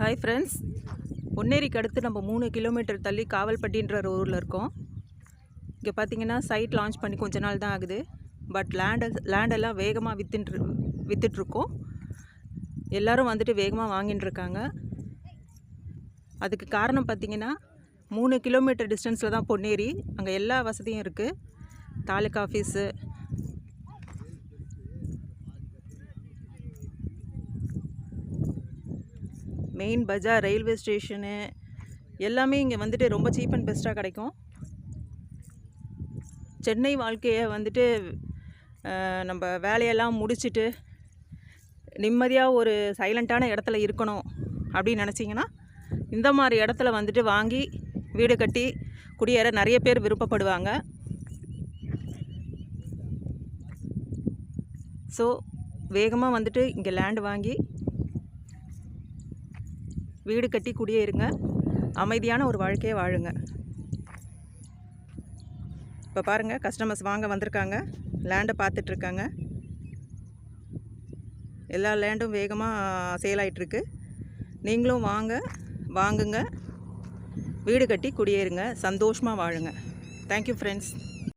Hi friends, பொன்னேரிக்கு அடுத்து நம்ம 3 kilometre தள்ளி காவல்பட்டின்ற ஒரு ஊரில் இருக்கோம். இங்கே பார்த்தீங்கன்னா சைட் லான்ச் பண்ணி கொஞ்ச நாள் தான் ஆகுது. பட் லேண்டெல்லாம் வேகமாக விற்றுட்ருக்கோம். எல்லோரும் வந்துட்டு வேகமாக வாங்கின்னு இருக்காங்க. அதுக்கு காரணம் பார்த்திங்கன்னா 3 கிலோமீட்டர் டிஸ்டன்ஸில் தான் பொன்னேரி. அங்கே எல்லா வசதியும் இருக்குது. தாலுக்கா ஆஃபீஸு, மெயின் பஜார், ரயில்வே ஸ்டேஷனு எல்லாமே இங்கே வந்துட்டு ரொம்ப சீப் அண்ட் பெஸ்ட்டாக கிடைக்கும். சென்னை வாழ்க்கையை வந்துட்டு நம்ம வேலையெல்லாம் முடிச்சுட்டு நிம்மதியாக ஒரு சைலண்ட்டான இடத்துல இருக்கணும் அப்படின்னு நினச்சிங்கன்னா இந்த மாதிரி இடத்துல வந்துட்டு வாங்கி வீடு கட்டி குடியேற நிறைய பேர் விருப்பப்படுவாங்க. ஸோ வேகமாக வந்துட்டு இங்கே லேண்டு வாங்கி வீடு கட்டி குடியேறுங்க, அமைதியான ஒரு வாழ்க்கையை வாழுங்க. இப்போ பாருங்கள், கஸ்டமர்ஸ் வாங்க வந்திருக்காங்க, லேண்டை பார்த்துட்ருக்காங்க. எல்லா லேண்டும் வேகமாக சேல் ஆகிட்டுருக்கு. நீங்களும் வாங்குங்க, வீடு கட்டி குடியேறுங்க, சந்தோஷமாக வாழுங்க. Thank you friends.